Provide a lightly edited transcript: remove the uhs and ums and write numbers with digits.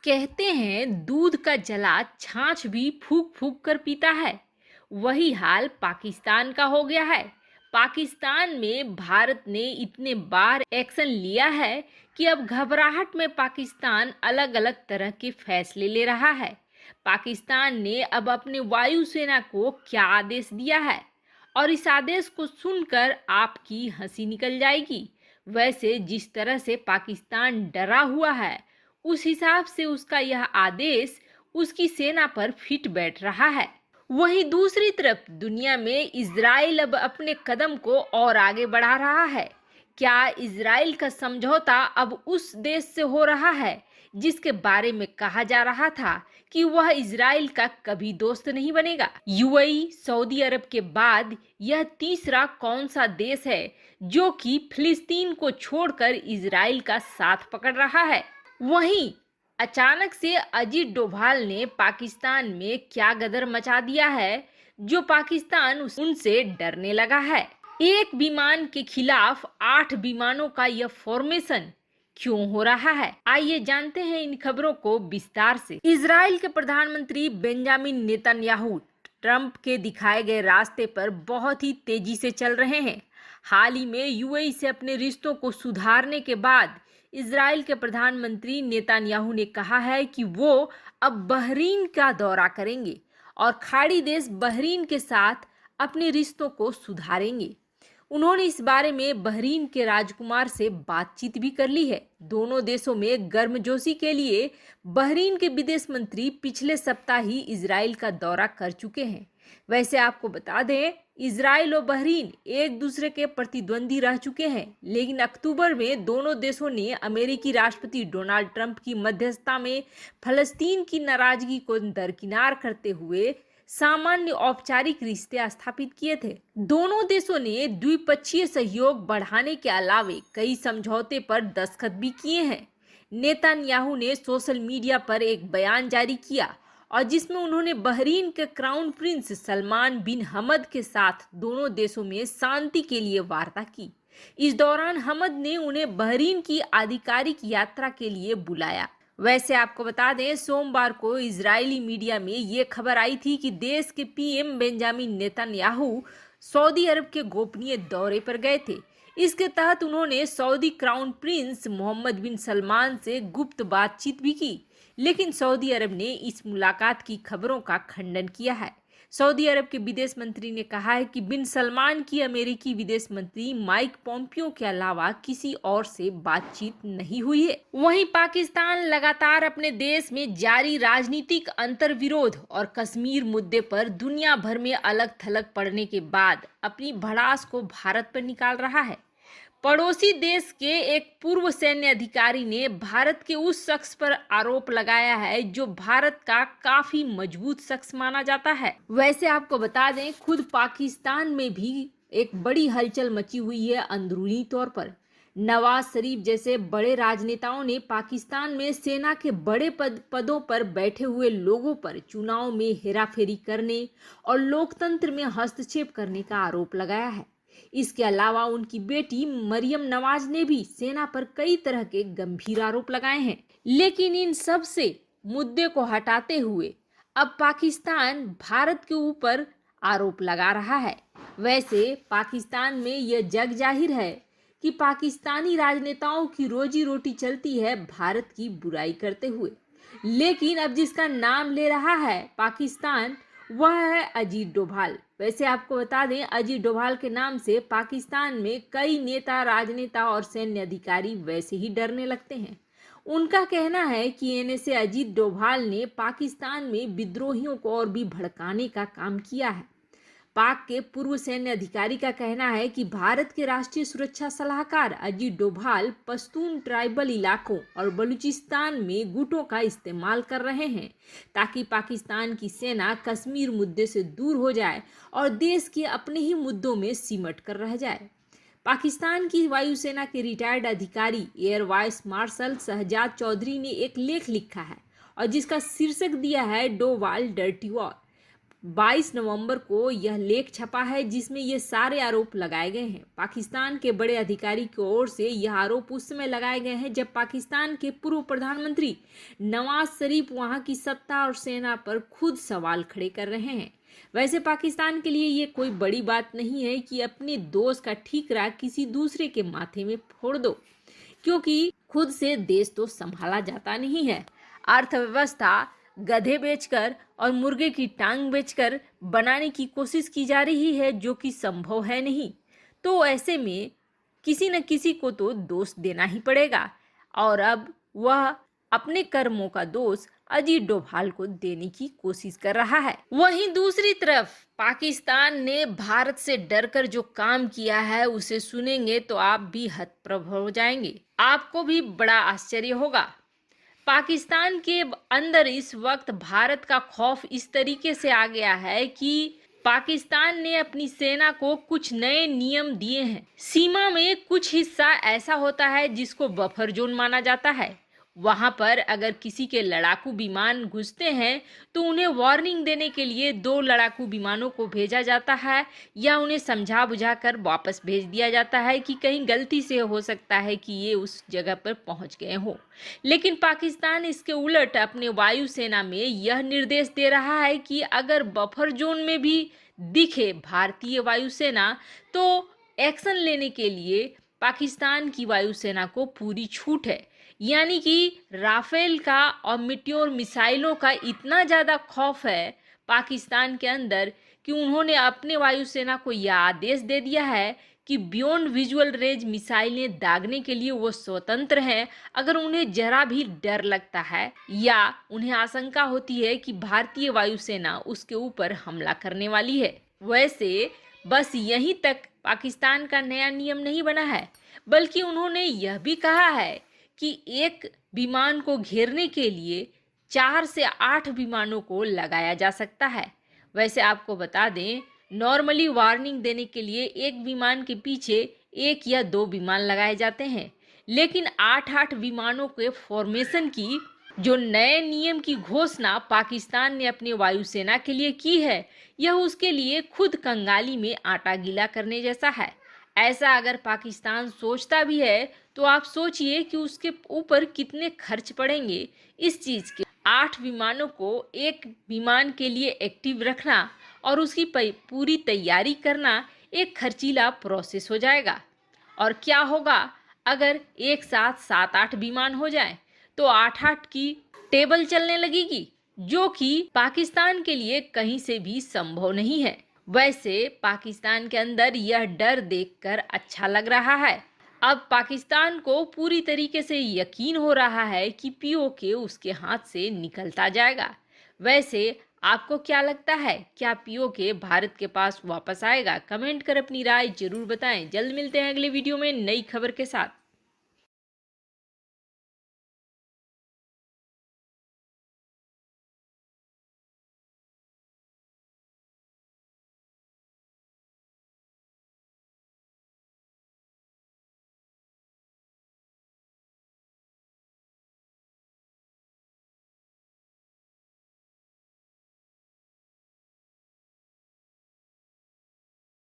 कहते हैं दूध का जला छाछ भी फूक फूक कर पीता है। वही हाल पाकिस्तान का हो गया है। पाकिस्तान में भारत ने इतने बार एक्शन लिया है कि अब घबराहट में पाकिस्तान अलग अलग तरह के फैसले ले रहा है। पाकिस्तान ने अब अपने वायुसेना को क्या आदेश दिया है, और इस आदेश को सुनकर आपकी हंसी निकल जाएगी। वैसे जिस तरह से पाकिस्तान डरा हुआ है, उस हिसाब से उसका यह आदेश उसकी सेना पर फिट बैठ रहा है। वहीं दूसरी तरफ दुनिया में इजराइल अब अपने कदम को और आगे बढ़ा रहा है। क्या इजराइल का समझौता अब उस देश से हो रहा है जिसके बारे में कहा जा रहा था कि वह इजराइल का कभी दोस्त नहीं बनेगा? यूएई, सऊदी अरब के बाद यह तीसरा कौन सा देश है जो कि फिलिस्तीन को छोड़कर इजराइल का साथ पकड़ रहा है? वहीं अचानक से अजीत डोभाल ने पाकिस्तान में क्या गदर मचा दिया है जो पाकिस्तान उनसे डरने लगा है। एक विमान के खिलाफ 8 विमानों का यह फॉर्मेशन क्यों हो रहा है, आइए जानते हैं इन खबरों को विस्तार से। इजराइल के प्रधानमंत्री बेंजामिन नेतन्याहू ट्रंप के दिखाए गए रास्ते पर बहुत ही तेजी से चल रहे हैं। हाल ही में यूएई से अपने रिश्तों को सुधारने के बाद इजराइल के प्रधानमंत्री नेतन्याहू ने कहा है कि वो अब बहरीन का दौरा करेंगे और खाड़ी देश बहरीन के साथ अपने रिश्तों को सुधारेंगे। उन्होंने इस बारे में बहरीन के राजकुमार से बातचीत भी कर ली है। दोनों देशों में गर्मजोशी के लिए बहरीन के विदेश मंत्री पिछले सप्ताह ही इजराइल का दौरा कर चुके हैं। वैसे आपको बता दें, इजराइल और बहरीन एक दूसरे के प्रतिद्वंदी रह चुके हैं, लेकिन अक्टूबर में दोनों देशों ने अमेरिकी राष्ट्रपति डोनाल्ड ट्रंप की मध्यस्थता में फलस्तीन की नाराजगी को दरकिनार करते हुए सामान्य औपचारिक रिश्ते स्थापित किए थे। दोनों देशों ने द्विपक्षीय सहयोग बढ़ाने के अलावे कई समझौते पर दस्तखत भी किए हैं। नेतन्याहू ने सोशल मीडिया पर एक बयान जारी किया और जिसमें उन्होंने बहरीन के क्राउन प्रिंस सलमान बिन हमद के साथ दोनों देशों में शांति के लिए वार्ता की। इस दौरान हमद ने उन्हें बहरीन की आधिकारिक यात्रा के लिए बुलाया। वैसे आपको बता दें, सोमवार को इजरायली मीडिया में ये खबर आई थी कि देश के पीएम बेंजामिन नेतन्याहू सऊदी अरब के गोपनीय दौरे पर गए थे। इसके तहत उन्होंने सऊदी क्राउन प्रिंस मोहम्मद बिन सलमान से गुप्त बातचीत भी की, लेकिन सऊदी अरब ने इस मुलाकात की खबरों का खंडन किया है। सऊदी अरब के विदेश मंत्री ने कहा है कि बिन सलमान की अमेरिकी विदेश मंत्री माइक पोम्पियो के अलावा किसी और से बातचीत नहीं हुई है। वहीं पाकिस्तान लगातार अपने देश में जारी राजनीतिक अंतर्विरोध और कश्मीर मुद्दे पर दुनिया भर में अलग थलग पड़ने के बाद अपनी भड़ास को भारत पर निकाल रहा है। पड़ोसी देश के एक पूर्व सैन्य अधिकारी ने भारत के उस शख्स पर आरोप लगाया है जो भारत का काफी मजबूत शख्स माना जाता है। वैसे आपको बता दें, खुद पाकिस्तान में भी एक बड़ी हलचल मची हुई है अंदरूनी तौर पर। नवाज शरीफ जैसे बड़े राजनेताओं ने पाकिस्तान में सेना के बड़े पदों पर बैठे हुए लोगों पर चुनाव में हेराफेरी करने और लोकतंत्र में हस्तक्षेप करने का आरोप लगाया है। इसके अलावा उनकी बेटी मरियम नवाज ने भी सेना पर कई तरह के गंभीर आरोप लगाए हैं। लेकिन इन सब से मुद्दे को हटाते हुए अब पाकिस्तान भारत के ऊपर आरोप लगा रहा है। वैसे पाकिस्तान में यह जग जाहिर है कि पाकिस्तानी राजनेताओं की रोजी रोटी चलती है भारत की बुराई करते हुए। लेकिन अब जिसका नाम ले रहा है पाकिस्तान, वह है अजीत डोभाल। वैसे आपको बता दें, अजीत डोभाल के नाम से पाकिस्तान में कई नेता, राजनेता और सैन्य अधिकारी वैसे ही डरने लगते हैं। उनका कहना है कि एनएसए अजीत डोभाल ने पाकिस्तान में विद्रोहियों को और भी भड़काने का काम किया है। पाक के पूर्व सैन्य अधिकारी का कहना है कि भारत के राष्ट्रीय सुरक्षा सलाहकार अजीत डोभाल पश्तून ट्राइबल इलाकों और बलूचिस्तान में गुटों का इस्तेमाल कर रहे हैं ताकि पाकिस्तान की सेना कश्मीर मुद्दे से दूर हो जाए और देश के अपने ही मुद्दों में सिमट कर रह जाए। पाकिस्तान की वायुसेना के रिटायर्ड अधिकारी air vice marshal Shahzad Chaudhry ने एक लेख लिखा है और जिसका शीर्षक दिया है डोभाल डर्टी वॉर। 22 नवंबर को यह लेख छपा है जिसमें ये सारे आरोप लगाए गए हैं। पाकिस्तान के बड़े अधिकारी की ओर से यह आरोप उस समय लगाए गए हैं जब पाकिस्तान के पूर्व प्रधानमंत्री नवाज शरीफ वहां की सत्ता और सेना पर खुद सवाल खड़े कर रहे हैं। वैसे पाकिस्तान के लिए ये कोई बड़ी बात नहीं है कि अपने दोस्त का ठीकरा किसी दूसरे के माथे में फोड़ दो, क्योंकि खुद से देश तो संभाला जाता नहीं है। अर्थव्यवस्था गधे बेचकर और मुर्गे की टांग बेचकर बनाने की कोशिश की जा रही है, जो कि संभव है नहीं। तो ऐसे में किसी न किसी को तो दोष देना ही पड़ेगा, और अब वह अपने कर्मों का दोष अजीत डोभाल को देने की कोशिश कर रहा है। वहीं दूसरी तरफ पाकिस्तान ने भारत से डरकर जो काम किया है उसे सुनेंगे तो आप भी हतप्रभ हो जाएंगे, आपको भी बड़ा आश्चर्य होगा। पाकिस्तान के अंदर इस वक्त भारत का खौफ इस तरीके से आ गया है कि पाकिस्तान ने अपनी सेना को कुछ नए नियम दिए हैं। सीमा में कुछ हिस्सा ऐसा होता है जिसको बफर जोन माना जाता है। वहां पर अगर किसी के लड़ाकू विमान घुसते हैं तो उन्हें वार्निंग देने के लिए 2 लड़ाकू विमानों को भेजा जाता है, या उन्हें समझा बुझा कर वापस भेज दिया जाता है कि कहीं गलती से हो सकता है कि ये उस जगह पर पहुंच गए हो। लेकिन पाकिस्तान इसके उलट अपने वायुसेना में यह निर्देश दे रहा है कि अगर बफर जोन में भी दिखे भारतीय वायुसेना तो एक्शन लेने के लिए पाकिस्तान की वायुसेना को पूरी छूट है। यानी कि राफेल का और मिट्योर मिसाइलों का इतना ज़्यादा खौफ है पाकिस्तान के अंदर कि उन्होंने अपने वायुसेना को यह आदेश दे दिया है कि बियॉन्ड विजुअल रेंज मिसाइलें दागने के लिए वो स्वतंत्र हैं। अगर उन्हें जरा भी डर लगता है या उन्हें आशंका होती है कि भारतीय वायुसेना उसके ऊपर हमला करने वाली है। वैसे बस यहीं तक पाकिस्तान का नया नियम नहीं बना है, बल्कि उन्होंने यह भी कहा है कि एक विमान को घेरने के लिए 4 से 8 विमानों को लगाया जा सकता है। वैसे आपको बता दें, नॉर्मली वार्निंग देने के लिए एक विमान के पीछे 1 या 2 विमान लगाए जाते हैं, लेकिन 8-8 विमानों के फॉर्मेशन की जो नए नियम की घोषणा पाकिस्तान ने अपने वायुसेना के लिए की है, यह उसके लिए खुद कंगाली में आटा गीला करने जैसा है। ऐसा अगर पाकिस्तान सोचता भी है तो आप सोचिए कि उसके ऊपर कितने खर्च पड़ेंगे इस चीज़ के। 8 विमानों को एक विमान के लिए एक्टिव रखना और उसकी पूरी तैयारी करना एक खर्चीला प्रोसेस हो जाएगा। और क्या होगा अगर एक साथ 7-8 विमान हो जाए तो 8-8 की टेबल चलने लगेगी, जो कि पाकिस्तान के लिए कहीं से भी संभव नहीं है। वैसे पाकिस्तान के अंदर यह डर देखकर अच्छा लग रहा है। अब पाकिस्तान को पूरी तरीके से यकीन हो रहा है कि पीओके उसके हाथ से निकलता जाएगा। वैसे आपको क्या लगता है, क्या पीओके भारत के पास वापस आएगा? कमेंट कर अपनी राय जरूर बताएं। जल्द मिलते हैं अगले वीडियो में नई खबर के साथ।